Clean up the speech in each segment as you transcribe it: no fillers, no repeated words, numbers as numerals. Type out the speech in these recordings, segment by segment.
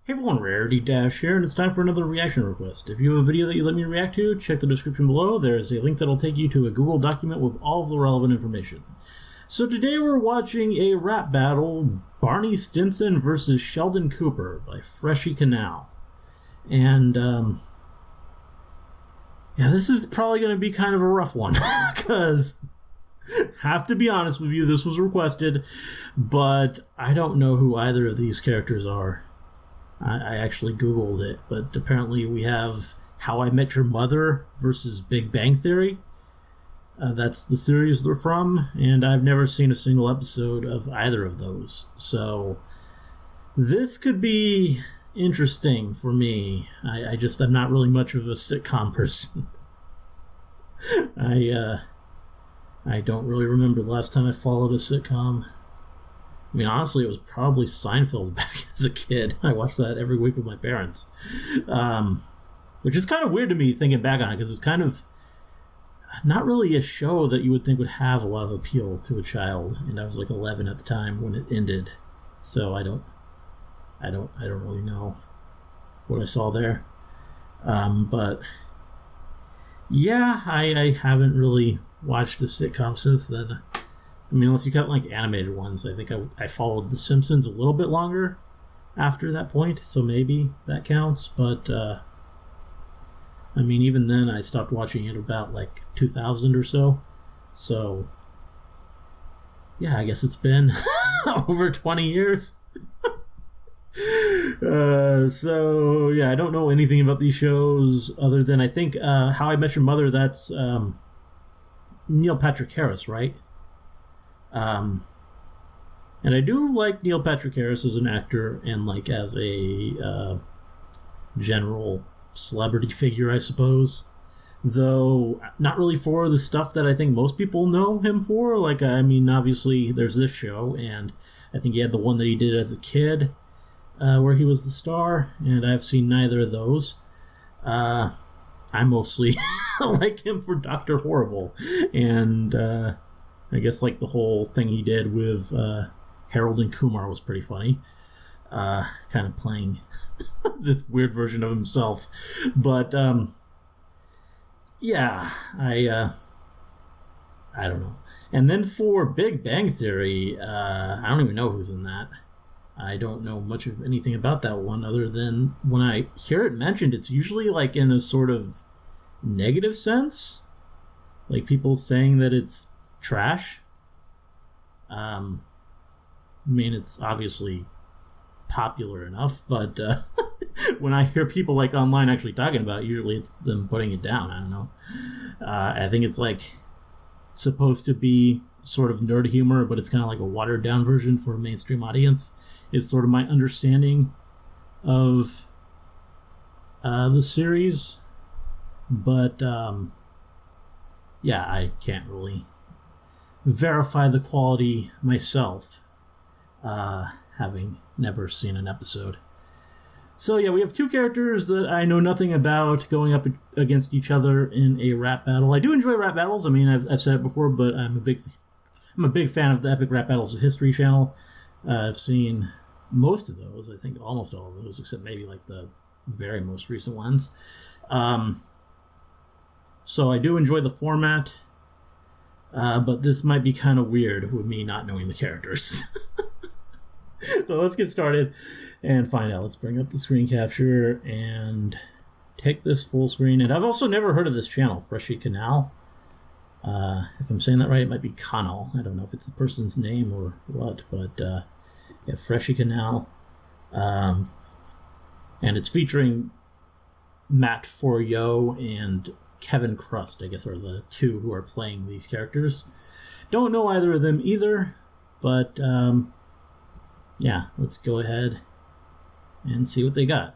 Hey everyone, Rarity Dash here, and it's time for another reaction request. If you have a video that you'd like me to react to, check the description below. There's a link that'll take you to a Google document with all of the relevant information. So today we're watching a rap battle, Barney Stinson versus Sheldon Cooper by Freshy Kanal. And, yeah, this is probably going to be kind of a rough one, because, have to be honest with you, this was requested, but I don't know who either of these characters are. I actually Googled it, but apparently we have How I Met Your Mother versus Big Bang Theory. That's the series they're from, and I've never seen a single episode of either of those. So this could be interesting for me. I'm not really much of a sitcom person. I don't really remember the last time I followed a sitcom. I mean, honestly, it was probably Seinfeld back as a kid. I watched that every week with my parents. Which is kind of weird to me thinking back on it, because it's kind of not really a show that you would think would have a lot of appeal to a child. And I was like 11 at the time when it ended. So I don't really know what I saw there. But yeah, I haven't really watched a sitcom since then. I mean, unless you count like animated ones. I think I followed The Simpsons a little bit longer after that point, so maybe that counts. But I mean, even then, I stopped watching it about like 2000 or so. So yeah, I guess it's been over 20 years. So yeah, I don't know anything about these shows other than I think How I Met Your Mother. That's Neil Patrick Harris, right? And I do like Neil Patrick Harris as an actor and like as a general celebrity figure, I suppose. Though not really for the stuff that I think most people know him for. Like, I mean, obviously there's this show, and I think he had the one that he did as a kid, where he was the star, and I've seen neither of those. I mostly like him for Dr. Horrible, and I guess like the whole thing he did with Harold and Kumar was pretty funny. Kind of playing this weird version of himself. But yeah, I don't know. And then for Big Bang Theory, I don't even know who's in that. I don't know much of anything about that one other than when I hear it mentioned, it's usually like in a sort of negative sense. Like people saying that it's trash. I mean, it's obviously popular enough, but when I hear people like online actually talking about it, usually it's them putting it down. I don't know. I think it's like supposed to be sort of nerd humor, but it's kind of like a watered down version for a mainstream audience. It's sort of my understanding of the series, but yeah, I can't really verify the quality myself, having never seen an episode. So yeah, we have two characters that I know nothing about going up against each other in a rap battle. I do enjoy rap battles. I mean, I've said it before, but I'm a big fan of the Epic Rap Battles of History channel. I've seen most of those. I think almost all of those, except maybe like the very most recent ones. So I do enjoy the format. But this might be kind of weird with me not knowing the characters. So let's get started and find out. Let's bring up the screen capture and take this full screen. And I've also never heard of this channel, Freshy Kanal. If I'm saying that right, it might be Kanal. I don't know if it's the person's name or what, but yeah, Freshy Kanal. And it's featuring Matt Foryo and Kevin Crust, I guess, are the two who are playing these characters. Don't know either of them either, but yeah, let's go ahead and see what they got.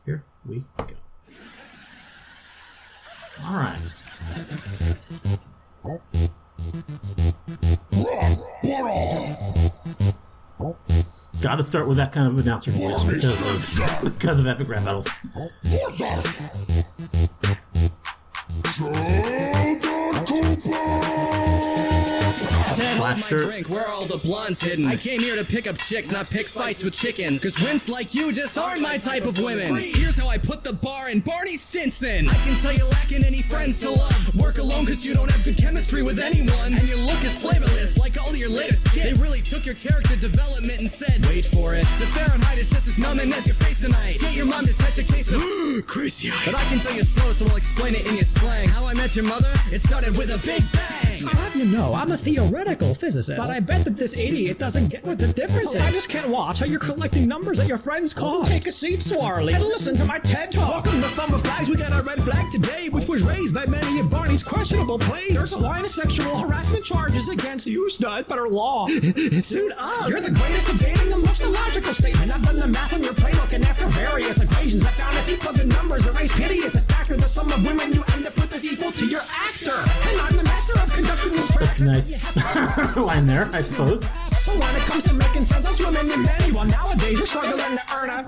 Here we go. All right. Gotta start with that kind of announcer voice because of Epic Rap Battles. Yeah, my sure. drink, where are all the blondes hidden? I came here to pick up chicks, not pick fights with chickens. Cause wimps like you just aren't my type of women. Here's how I put the bar in Barney Stinson. I can tell you're lacking any friends to love. Work alone cause you don't have good chemistry with anyone. And your look is flavorless like all your latest skits. They really took your character development and said, wait for it, the Fahrenheit is just as numbing as your face tonight. Get your mom to test a case of crazy eyes. But I can tell you slow, so I'll explain it in your slang. How I Met Your Mother, it started with a big bang. I'll have you know, I'm a theoretical physicist, but I bet that this idiot doesn't get what the difference is. I just can't watch how you're collecting numbers at your friend's cost. Take a seat, Swarley, and listen to my TED Talk. Welcome to Thumb of Flags. We got our red flag today, which was raised by many of Barney's questionable play. There's a line of sexual harassment charges against you, stud, but our law. Suit up. You're the greatest of dating, the most illogical statement. I've done the math on your play, looking after various equations. I found that equal the numbers, erase pity is a factor. The sum of women you end up with is equal to your actor. And I'm the master of conducting this track. That's a nice line there, I suppose. So when it comes to making sense, I'm swimming in many. While nowadays you're struggling to earn a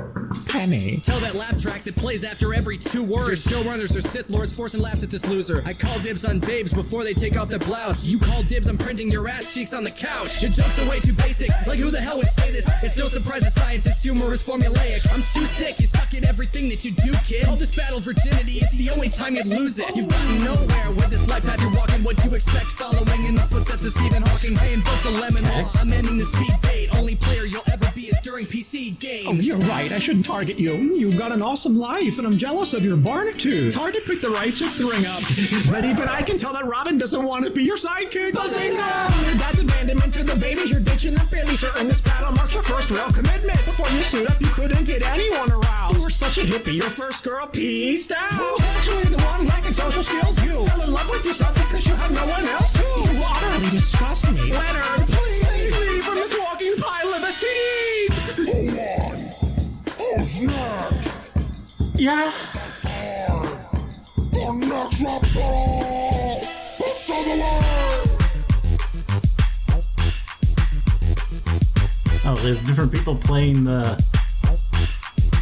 penny. Tell that laugh track that plays after every 2 words. Your showrunners or Sith Lords forcing laughs at this loser. I call dibs on babes before they take off their blouse. You call dibs on printing your ass cheeks on the couch. Your jokes are way too basic, like who the hell would say this? It's no surprise that scientists' humor is formulaic. I'm too sick, you suck at everything that you do, kid. All this battle virginity, it's the only time you'd lose it. You've gotten nowhere with this life path you're walking. What you expect following in the footsteps of Stephen Hawking? I invoke the lemon law, I'm ending the speed date. Only player you'll ever be is during PC games. Oh, you're right, I shouldn't target you. You've got an awesome life, and I'm jealous of your barnitude. It's hard to pick the right chick to ring up, but even I can tell that Robin doesn't want to be your sidekick. Bazinga! Your dad's abandonment to the babies you're ditching. I'm fairly certain this battle marks your first real commitment. Before you suit up, you couldn't get anyone aroused. You were such a hippie, your first girl pieced out. Who's actually the one lacking social skills? You fell in love with yourself because you had no one else to. You utterly disgust me. Leonard, please save me from this walking pile of STDs. Hold on. Who's next? Yeah. The next rapper. Push on the line. Oh, there's different people playing the...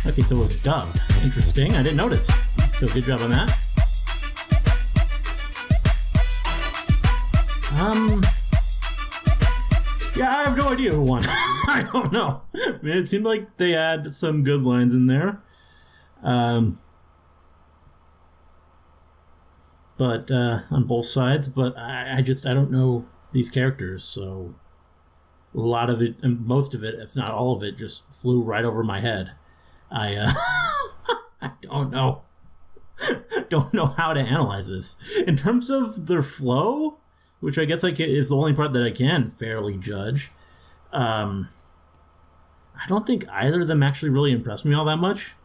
Okay, so it was dubbed. Interesting. I didn't notice. So good job on that. Yeah, I have no idea who won. I don't know. I mean, it seemed like they had some good lines in there. But on both sides, but I don't know these characters, so a lot of it, and most of it, if not all of it, just flew right over my head. I don't know. Don't know how to analyze this. In terms of their flow, which I guess is the only part that I can fairly judge, I don't think either of them actually really impressed me all that much.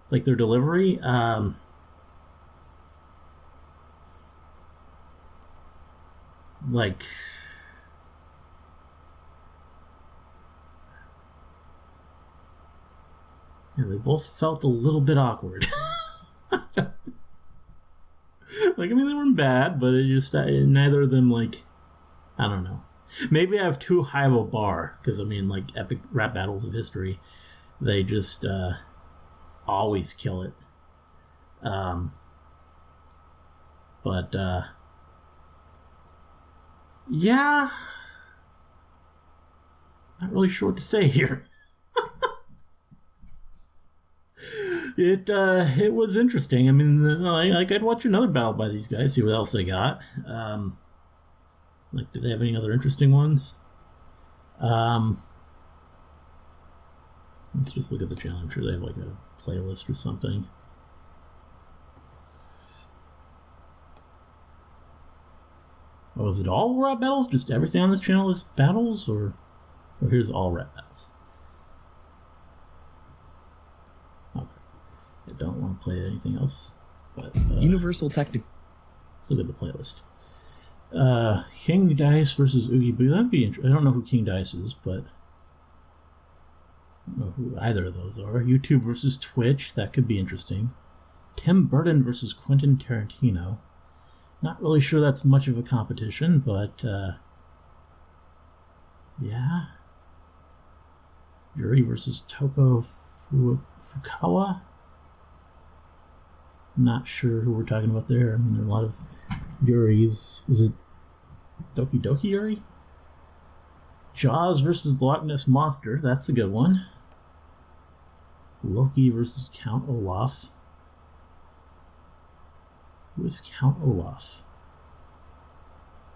Like their delivery. Like... Yeah, they both felt a little bit awkward. Like, I mean, they weren't bad, but it just, neither of them, like, I don't know. Maybe I have too high of a bar, because, I mean, like, epic rap battles of history, they just, always kill it. Yeah. Not really sure what to say here. It was interesting. I mean, like I'd watch another battle by these guys, see what else they got. Like, do they have any other interesting ones? Let's just look at the channel. I'm sure they have like a playlist or something. Oh, is it all rap battles? Just everything on this channel is battles, or here's all rap battles? I don't want to play anything else, but Universal Technical. Let's look at the playlist. King Dice versus Oogie Boogie. That'd be interesting. I don't know who King Dice is, but I don't know who either of those are. YouTube versus Twitch. That could be interesting. Tim Burton versus Quentin Tarantino. Not really sure that's much of a competition, but yeah. Yuri versus Toko Fukawa. Not sure who we're talking about there. I mean, there are a lot of Yuris. Is it Doki Doki Yuri? Jaws versus the Loch Ness Monster. That's a good one. Loki versus Count Olaf. Who is Count Olaf?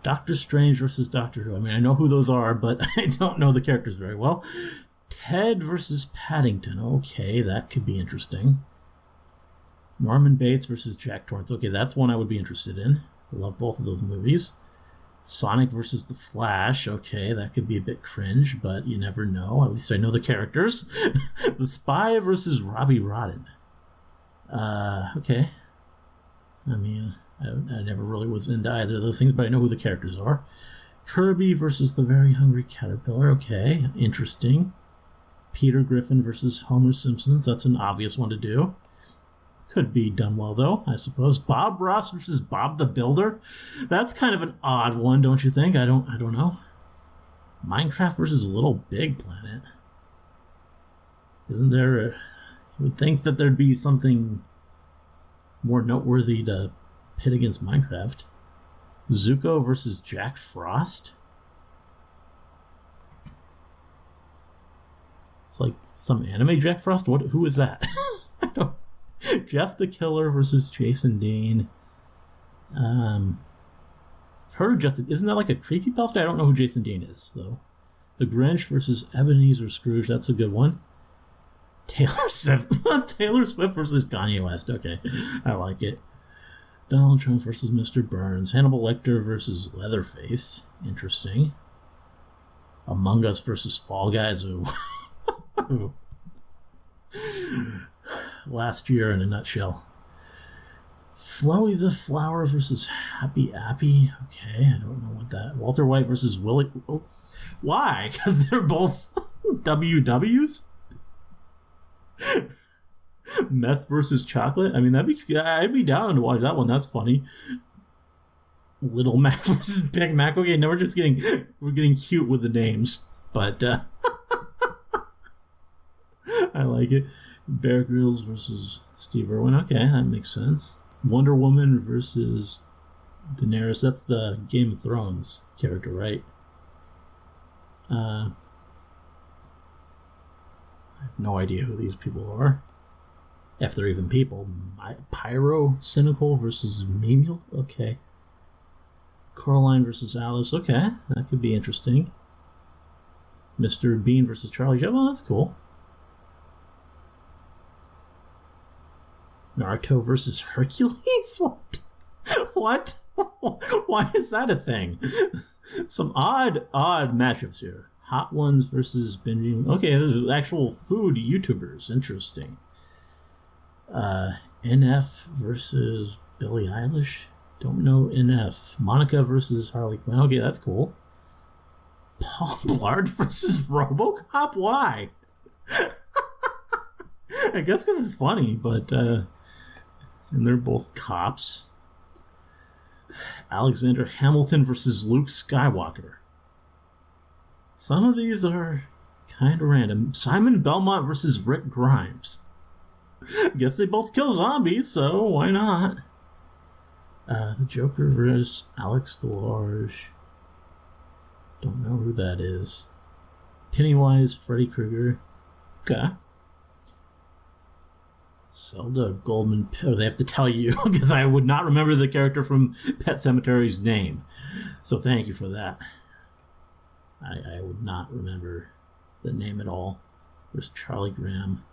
Doctor Strange versus Doctor Who. I mean, I know who those are, but I don't know the characters very well. Ted versus Paddington. Okay, that could be interesting. Norman Bates versus Jack Torrance. Okay, that's one I would be interested in. I love both of those movies. Sonic versus the Flash. Okay, that could be a bit cringe, but you never know. At least I know the characters. The Spy versus Robbie Rodden. Okay. I mean, I never really was into either of those things, but I know who the characters are. Kirby versus the Very Hungry Caterpillar. Okay, interesting. Peter Griffin versus Homer Simpson. So that's an obvious one to do. Could be done well, though, I suppose. Bob Ross versus Bob the Builder. That's kind of an odd one, don't you think? I don't know. Minecraft versus Little Big Planet. Isn't there you would think that there'd be something more noteworthy to pit against Minecraft. Zuko versus Jack Frost. It's like some anime Jack Frost. Who is that? I don't. Jeff the Killer versus Jason Dean. Heard of Justin. Isn't that like a creepypasta? I don't know who Jason Dean is, though. The Grinch versus Ebenezer Scrooge. That's a good one. Taylor Swift versus Kanye West. Okay, I like it. Donald Trump versus Mr. Burns. Hannibal Lecter versus Leatherface. Interesting. Among Us versus Fall Guys. Ooh. Last year in a nutshell. Flowey the Flower versus Happy Appy. Okay, I don't know what that. Walter White versus Willie. Oh, why? Because they're both WWs? Meth versus Chocolate. I mean, I'd be down to watch that one. That's funny. Little Mac versus Big Mac. Okay, now we're getting cute with the names, but I like it. Bear Grylls versus Steve Irwin. Okay, that makes sense. Wonder Woman versus Daenerys. That's the Game of Thrones character, right? I have no idea who these people are. If they're even people. Pyro Cynical versus Menial. Okay. Coraline versus Alice. Okay, that could be interesting. Mr. Bean versus Charlie. Yeah, well, that's cool. Naruto versus Hercules? What? Why is that a thing? Some odd matchups here. Hot Ones versus binging. Okay, there's actual food YouTubers. Interesting. NF versus Billie Eilish. Don't know NF. Monica versus Harley Quinn. Okay, that's cool. Paul Blart versus RoboCop? Why? I guess because it's funny, but and they're both cops. Alexander Hamilton versus Luke Skywalker. Some of these are kind of random. Simon Belmont versus Rick Grimes. Guess they both kill zombies, so why not? The Joker versus Alex DeLarge. Don't know who that is. Pennywise, Freddy Krueger. Okay. Zelda Goldman. Oh, they have to tell you because I would not remember the character from Pet Sematari's name. So thank you for that. I would not remember the name at all. There's Charlie Graham.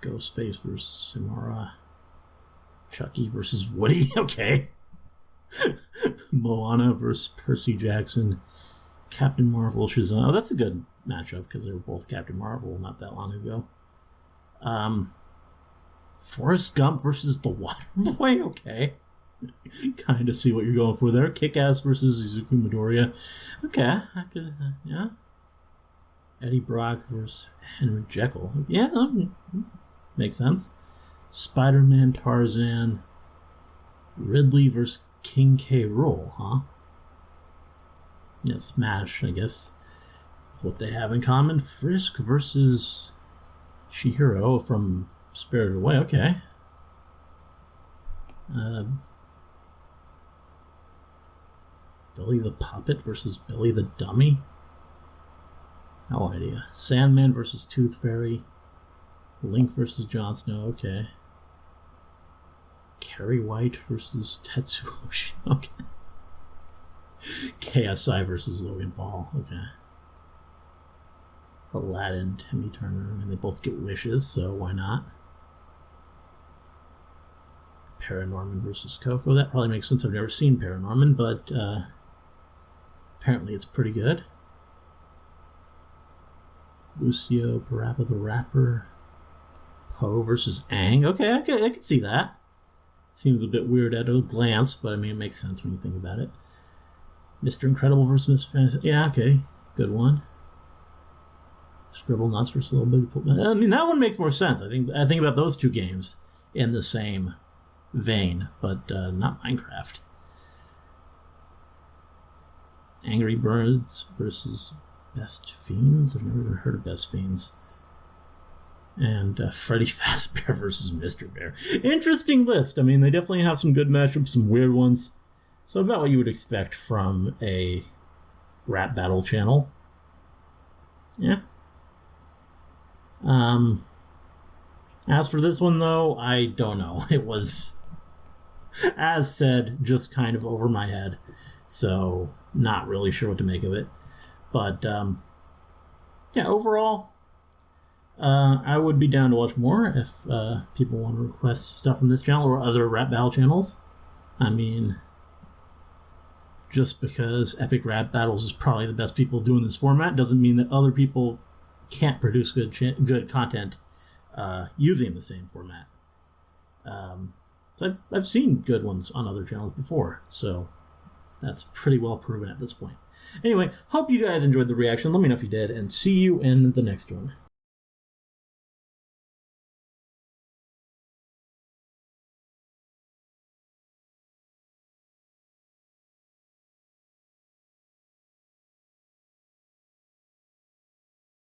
Ghostface versus Samara. Chucky versus Woody. Okay. Moana versus Percy Jackson. Captain Marvel, Shazam. Oh, that's a good matchup because they were both Captain Marvel not that long ago. Forrest Gump versus the Waterboy. Okay. Kind of see what you're going for there. Kick-Ass versus Izuku Midoriya. Okay. I could, yeah. Eddie Brock versus Henry Jekyll. Yeah, makes sense. Spider-Man, Tarzan. Ridley versus King K. Rool, huh? Yeah, Smash, I guess. That's what they have in common. Frisk versus Chihiro from Spirited Away. Okay. Billy the Puppet versus Billy the Dummy? No idea. Sandman versus Tooth Fairy. Link versus Jon Snow, okay. Carrie White versus Tetsuo, okay. KSI versus Logan Paul, okay. Aladdin, Timmy Turner, I mean, they both get wishes, so why not? Paranorman versus Coco, that probably makes sense. I've never seen Paranorman, but apparently it's pretty good. Lucio Parappa the Rapper. Poe versus Aang. Okay, I can see that. Seems a bit weird at a glance, but I mean, it makes sense when you think about it. Mr. Incredible versus Mr. Fantasy. Yeah, okay. Good one. Scribble Nuts versus Little Big... I mean, that one makes more sense. I think about those two games in the same vein, but not Minecraft. Angry Birds versus Best Fiends. I've never even heard of Best Fiends. And Freddy Fazbear versus Mr. Bear. Interesting list. I mean, they definitely have some good matchups, some weird ones. So about what you would expect from a rap battle channel. Yeah. As for this one, though, I don't know. It was, as said, just kind of over my head. So, not really sure what to make of it. But, yeah, overall, I would be down to watch more if people want to request stuff from this channel or other rap battle channels. I mean, just because Epic Rap Battles is probably the best people doing this format doesn't mean that other people can't produce good content using the same format. So I've seen good ones on other channels before, so that's pretty well proven at this point. Anyway, hope you guys enjoyed the reaction. Let me know if you did, and see you in the next one.